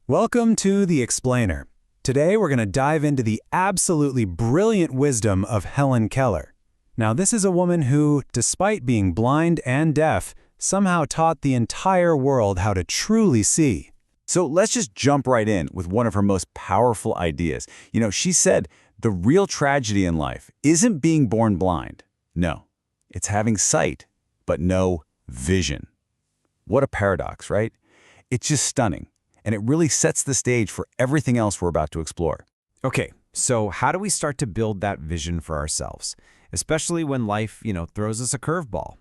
Welcome to The Explainer. Today we're going to dive into the absolutely brilliant wisdom of Helen Keller. Now, this is a woman who, despite being blind and deaf, somehow taught the entire world how to truly see. So let's just jump right in with one of her most powerful ideas. She said, the real tragedy in life isn't being born blind. No, it's having sight, but no vision. What a paradox, right? It's just stunning, and it really sets the stage for everything else we're about to explore. Okay, so how do we start to build that vision for ourselves, especially when life, throws us a curveball?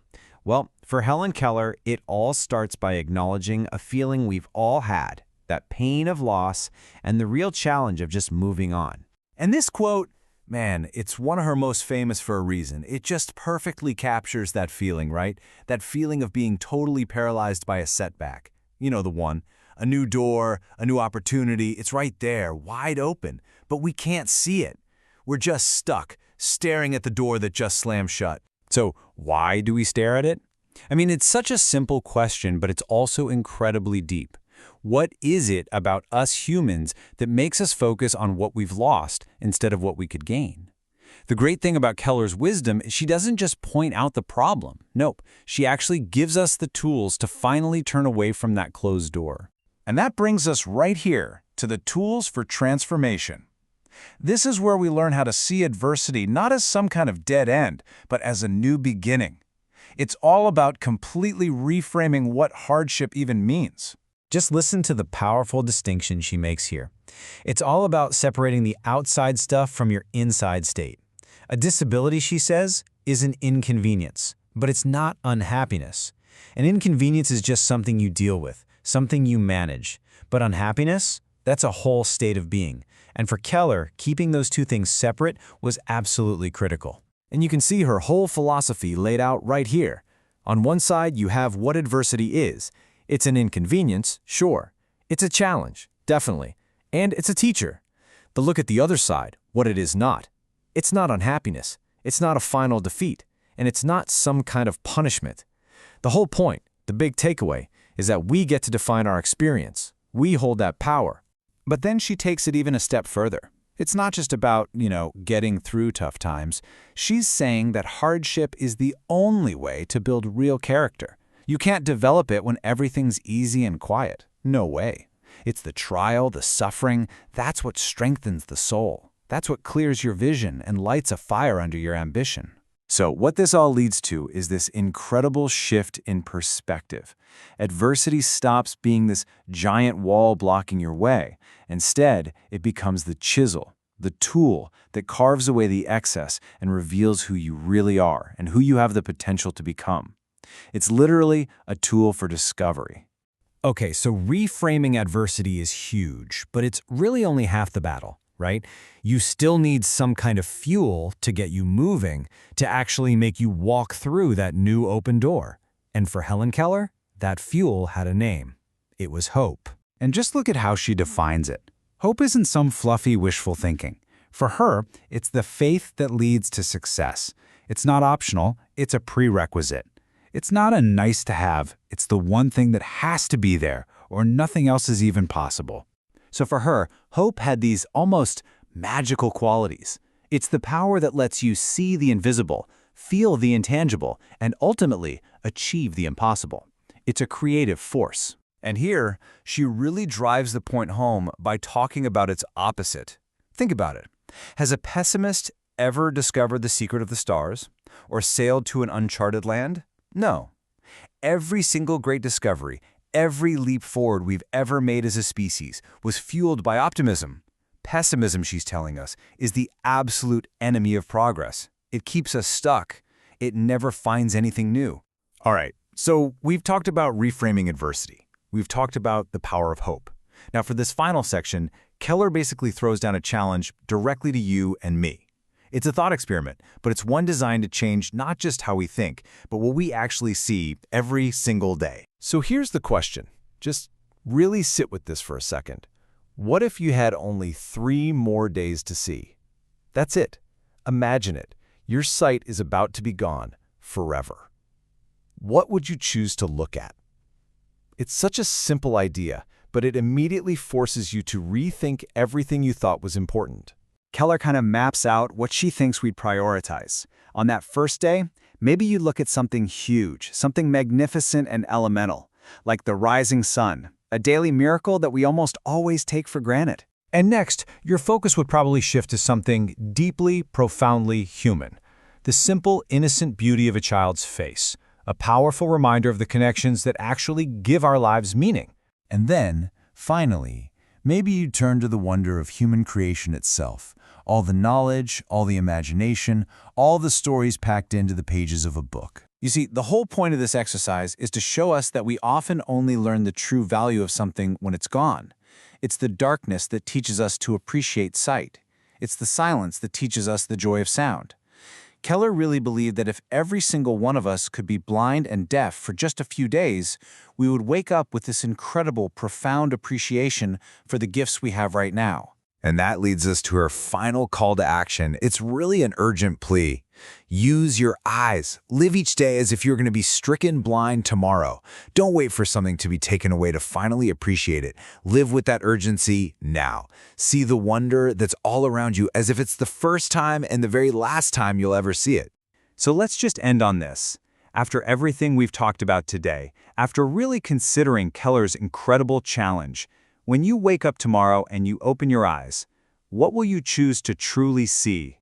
Well, for Helen Keller, it all starts by acknowledging a feeling we've all had, that pain of loss and the real challenge of just moving on. And this quote, man, it's one of her most famous for a reason. It just perfectly captures that feeling, right? That feeling of being totally paralyzed by a setback. You know the one. A new door, a new opportunity, it's right there, wide open, but we can't see it. We're just stuck, staring at the door that just slammed shut. So, why do we stare at it? I mean, it's such a simple question, but it's also incredibly deep. What is it about us humans that makes us focus on what we've lost instead of what we could gain? The great thing about Keller's wisdom is she doesn't just point out the problem. Nope, she actually gives us the tools to finally turn away from that closed door. And that brings us right here to the tools for transformation. This is where we learn how to see adversity not as some kind of dead end, but as a new beginning. It's all about completely reframing what hardship even means. Just listen to the powerful distinction she makes here. It's all about separating the outside stuff from your inside state. A disability, she says, is an inconvenience, but it's not unhappiness. An inconvenience is just something you deal with, something you manage. But unhappiness, that's a whole state of being. And for Keller, keeping those two things separate was absolutely critical. And you can see her whole philosophy laid out right here. On one side, you have what adversity is. It's an inconvenience, sure. It's a challenge, definitely. And it's a teacher. But look at the other side, what it is not. It's not unhappiness. It's not a final defeat. And it's not some kind of punishment. The whole point, the big takeaway, is that we get to define our experience. We hold that power. But then she takes it even a step further. It's not just about, getting through tough times. She's saying that hardship is the only way to build real character. You can't develop it when everything's easy and quiet. No way. It's the trial, the suffering, that's what strengthens the soul. That's what clears your vision and lights a fire under your ambition. So what this all leads to is this incredible shift in perspective. Adversity stops being this giant wall blocking your way. Instead, it becomes the chisel, the tool that carves away the excess and reveals who you really are and who you have the potential to become. It's literally a tool for discovery. Okay, so reframing adversity is huge, but it's really only half the battle, right? You still need some kind of fuel to get you moving, to actually make you walk through that new open door. And for Helen Keller, that fuel had a name. It was hope. And just look at how she defines it. Hope isn't some fluffy wishful thinking. For her, it's the faith that leads to success. It's not optional, it's a prerequisite. It's not a nice to have, it's the one thing that has to be there, or nothing else is even possible. So for her, hope had these almost magical qualities. It's the power that lets you see the invisible, feel the intangible, and ultimately achieve the impossible. It's a creative force. And here, she really drives the point home by talking about its opposite. Think about it. Has a pessimist ever discovered the secret of the stars or sailed to an uncharted land? No. Every single great discovery, every leap forward we've ever made as a species was fueled by optimism. Pessimism, she's telling us, is the absolute enemy of progress. It keeps us stuck. It never finds anything new. All right, so we've talked about reframing adversity. We've talked about the power of hope. Now for this final section, Keller basically throws down a challenge directly to you and me. It's a thought experiment, but it's one designed to change not just how we think, but what we actually see every single day. So here's the question. Just really sit with this for a second. What if you had only 3 more days to see? That's it. Imagine it. Your sight is about to be gone forever. What would you choose to look at? It's such a simple idea, but it immediately forces you to rethink everything you thought was important. Keller kind of maps out what she thinks we'd prioritize. On that first day, maybe you look at something huge, something magnificent and elemental, like the rising sun, a daily miracle that we almost always take for granted. And next, your focus would probably shift to something deeply, profoundly human. The simple, innocent beauty of a child's face, a powerful reminder of the connections that actually give our lives meaning. And then, finally, maybe you turn to the wonder of human creation itself. All the knowledge, all the imagination, all the stories packed into the pages of a book. You see, the whole point of this exercise is to show us that we often only learn the true value of something when it's gone. It's the darkness that teaches us to appreciate sight. It's the silence that teaches us the joy of sound. Keller really believed that if every single one of us could be blind and deaf for just a few days, we would wake up with this incredible, profound appreciation for the gifts we have right now. And that leads us to her final call to action. It's really an urgent plea. Use your eyes. Live each day as if you're going to be stricken blind tomorrow. Don't wait for something to be taken away to finally appreciate it. Live with that urgency now. See the wonder that's all around you as if it's the first time and the very last time you'll ever see it. So let's just end on this. After everything we've talked about today, after really considering Keller's incredible challenge, when you wake up tomorrow and you open your eyes, what will you choose to truly see?